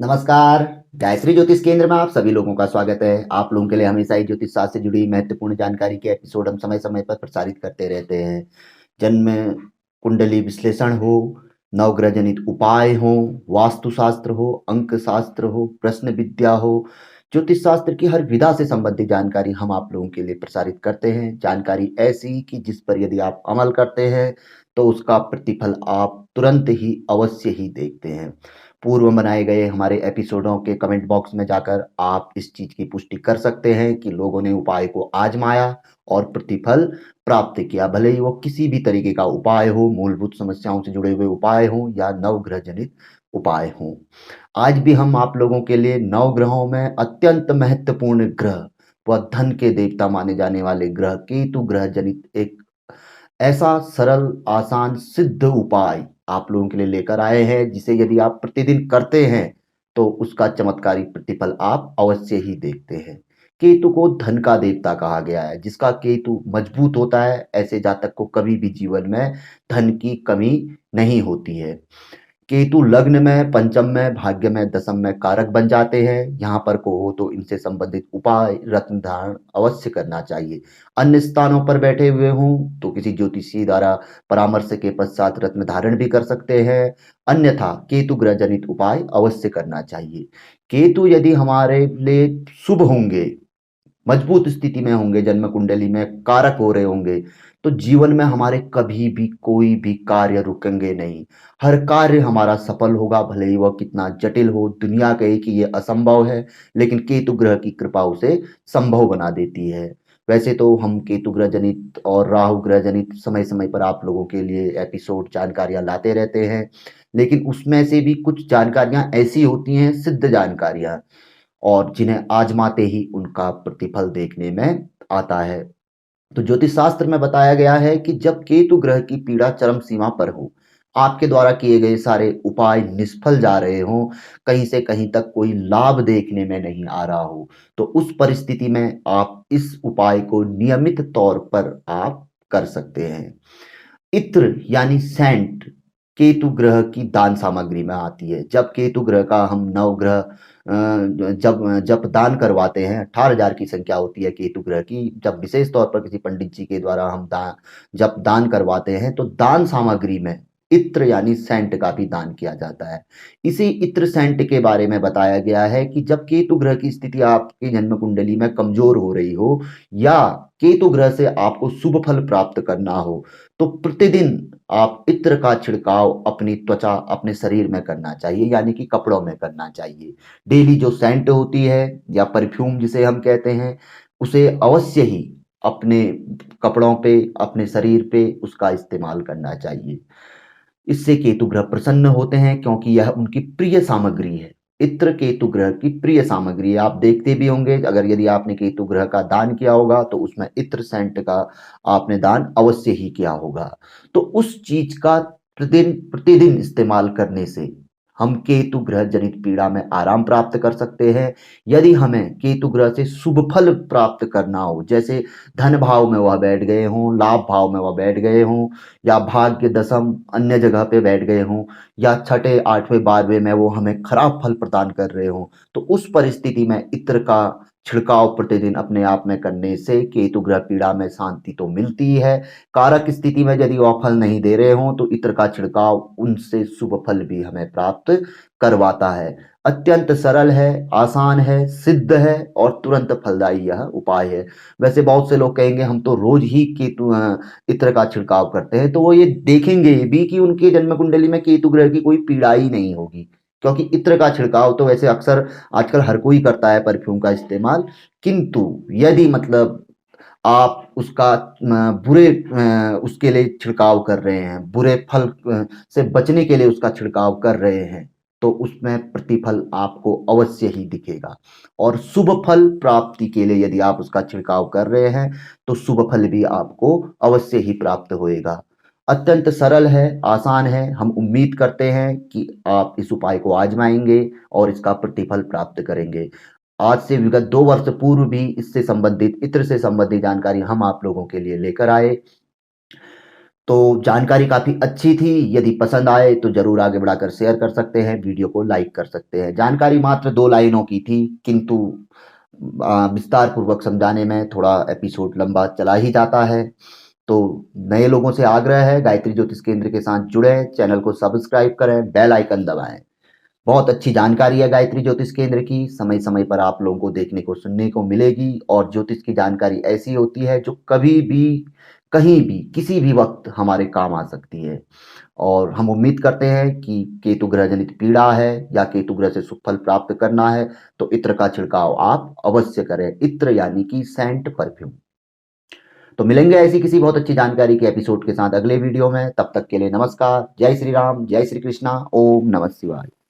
नमस्कार। गायत्री ज्योतिष केंद्र में आप सभी लोगों का स्वागत है। आप लोगों के लिए हमेशा ही ज्योतिष शास्त्र से जुड़ी महत्वपूर्ण जानकारी के एपिसोड हम समय समय पर प्रसारित करते रहते हैं। जन्म कुंडली विश्लेषण हो, नवग्रह जनित उपाय हो, वास्तुशास्त्र हो, अंक शास्त्र हो, प्रश्न विद्या हो, ज्योतिष शास्त्र की हर विधा से संबंधित जानकारी हम आप लोगों के लिए प्रसारित करते हैं। जानकारी ऐसी कि जिस पर यदि आप अमल करते हैं तो उसका प्रतिफल आप तुरंत ही अवश्य ही देखते हैं। पूर्व बनाए गए हमारे एपिसोडों के कमेंट बॉक्स में जाकर आप इस चीज की पुष्टि कर सकते हैं कि लोगों ने उपाय को आजमाया और प्रतिफल प्राप्त किया, भले ही वो किसी भी तरीके का उपाय हो, मूलभूत समस्याओं से जुड़े हुए उपाय हो या नवग्रह जनित उपाय हो। आज भी हम आप लोगों के लिए नवग्रहों में अत्यंत महत्वपूर्ण ग्रह व धन के देवता माने जाने वाले ग्रह केतु ग्रह जनित एक ऐसा सरल, आसान, सिद्ध उपाय आप लोगों के लिए लेकर आए हैं, जिसे यदि आप प्रतिदिन करते हैं, तो उसका चमत्कारी प्रतिफल आप अवश्य ही देखते हैं। केतु को धन का देवता कहा गया है। जिसका केतु मजबूत होता है, ऐसे जातक को कभी भी जीवन में धन की कमी नहीं होती है। केतु लग्न में, पंचम में, भाग्य में, दशम में कारक बन जाते हैं। यहाँ पर को हो तो इनसे संबंधित उपाय रत्न धारण अवश्य करना चाहिए। अन्य स्थानों पर बैठे हुए हों तो किसी ज्योतिषी द्वारा परामर्श के पश्चात रत्न धारण भी कर सकते हैं। अन्यथा केतु ग्रह जनित उपाय अवश्य करना चाहिए। केतु यदि हमारे लिए शुभ होंगे, मजबूत स्थिति में होंगे, जन्म कुंडली में कारक हो रहे होंगे, तो जीवन में हमारे कभी भी कोई भी कार्य रुकेंगे नहीं। हर कार्य हमारा सफल होगा, भले ही वह कितना जटिल हो। दुनिया कहे कि ये असंभव है, लेकिन केतु ग्रह की कृपा उसे संभव बना देती है। वैसे तो हम केतु ग्रह जनित और राहु ग्रह जनित समय समय पर आप लोगों के लिए एपिसोड जानकारियां लाते रहते हैं, लेकिन उसमें से भी कुछ जानकारियां ऐसी होती हैं, सिद्ध जानकारियां, और जिन्हें आजमाते ही उनका प्रतिफल देखने में आता है। तो ज्योतिष शास्त्र में बताया गया है कि जब केतु ग्रह की पीड़ा चरम सीमा पर हो, आपके द्वारा किए गए सारे उपाय निष्फल जा रहे हो, कहीं से कहीं तक कोई लाभ देखने में नहीं आ रहा हो, तो उस परिस्थिति में आप इस उपाय को नियमित तौर पर आप कर सकते हैं। इत्र यानी सेंट केतु ग्रह की दान सामग्री में आती है। जब केतु ग्रह का हम नवग्रह जब जब दान करवाते हैं, 18,000 की संख्या होती है केतु ग्रह की। जब विशेष तौर पर किसी पंडित जी के द्वारा हम जब दान करवाते हैं, तो दान सामग्री में इत्र यानी सेंट का भी दान किया जाता है। इसी इत्र सेंट के बारे में बताया गया है कि जब केतु ग्रह की स्थिति आपकी जन्म कुंडली में कमजोर हो रही हो, या केतु ग्रह से आपको शुभ फल प्राप्त करना हो, तो प्रतिदिन आप इत्र का छिड़काव अपनी त्वचा, अपने शरीर में करना चाहिए, यानी कि कपड़ों में करना चाहिए। डेली जो सेंट होती है या परफ्यूम जिसे हम कहते हैं, उसे अवश्य ही अपने कपड़ों पे, अपने शरीर पे उसका इस्तेमाल करना चाहिए। इससे केतु ग्रह प्रसन्न होते हैं, क्योंकि यह उनकी प्रिय सामग्री है। इत्र केतु ग्रह की प्रिय सामग्री है। आप देखते भी होंगे, अगर यदि आपने केतु ग्रह का दान किया होगा तो उसमें इत्र सेंट का आपने दान अवश्य ही किया होगा। तो उस चीज का प्रतिदिन प्रतिदिन इस्तेमाल करने से हम केतु ग्रह जनित पीड़ा में आराम प्राप्त कर सकते हैं। यदि हमें केतु ग्रह से शुभ फल प्राप्त करना हो, जैसे धन भाव में वह बैठ गए हों, लाभ भाव में वह बैठ गए हों, या भाग्य दशम अन्य जगह पे बैठ गए हों, या छठे, आठवें, 12वें में वो हमें खराब फल प्रदान कर रहे हों, तो उस परिस्थिति में इत्र का छिड़काव प्रतिदिन अपने आप में करने से केतु ग्रह पीड़ा में शांति तो मिलती ही है। कारक स्थिति में यदि वह फल नहीं दे रहे हों, तो इत्र का छिड़काव उनसे शुभ फल भी हमें प्राप्त करवाता है। अत्यंत सरल है, आसान है, सिद्ध है और तुरंत फलदायी यह उपाय है। वैसे बहुत से लोग कहेंगे हम तो रोज ही केतु इत्र का छिड़काव करते हैं, तो वो ये देखेंगे भी कि उनके जन्म कुंडली में केतु ग्रह की कोई पीड़ा ही नहीं होगी, क्योंकि इत्र का छिड़काव तो वैसे अक्सर आजकल हर कोई करता है, परफ्यूम का इस्तेमाल। किंतु यदि मतलब आप उसका उसके लिए छिड़काव कर रहे हैं, बुरे फल से बचने के लिए उसका छिड़काव कर रहे हैं, तो उसमें प्रतिफल आपको अवश्य ही दिखेगा। और शुभ फल प्राप्ति के लिए यदि आप उसका छिड़काव कर रहे हैं, तो शुभ फल भी आपको अवश्य ही प्राप्त होएगा। अत्यंत सरल है, आसान है। हम उम्मीद करते हैं कि आप इस उपाय को आजमाएंगे और इसका प्रतिफल प्राप्त करेंगे। आज से विगत 2 वर्ष पूर्व भी इससे संबंधित, इत्र से संबंधित जानकारी हम आप लोगों के लिए लेकर आए। तो जानकारी काफ़ी अच्छी थी। यदि पसंद आए तो ज़रूर आगे बढ़ाकर शेयर कर सकते हैं, वीडियो को लाइक कर सकते हैं। जानकारी मात्र 2 लाइनों की थी, किंतु विस्तार पूर्वक समझाने में थोड़ा एपिसोड लंबा चला ही जाता है। तो नए लोगों से आग्रह है, गायत्री ज्योतिष केंद्र के साथ जुड़ें, चैनल को सब्सक्राइब करें, बेल आइकन दबाएं। बहुत अच्छी जानकारी है गायत्री ज्योतिष केंद्र की, समय समय पर आप लोगों को देखने को सुनने को मिलेगी। और ज्योतिष की जानकारी ऐसी होती है जो कभी भी, कहीं भी, किसी भी वक्त हमारे काम आ सकती है। और हम उम्मीद करते हैं कि केतु ग्रह जनित पीड़ा है या केतु ग्रह से सुफल प्राप्त करना है तो इत्र का छिड़काव आप अवश्य करें। इत्र यानी कि सेंट, परफ्यूम। तो मिलेंगे ऐसी किसी बहुत अच्छी जानकारी के एपिसोड के साथ अगले वीडियो में। तब तक के लिए नमस्कार, जय श्री राम, जय श्री कृष्णा, ओम नमः शिवाय।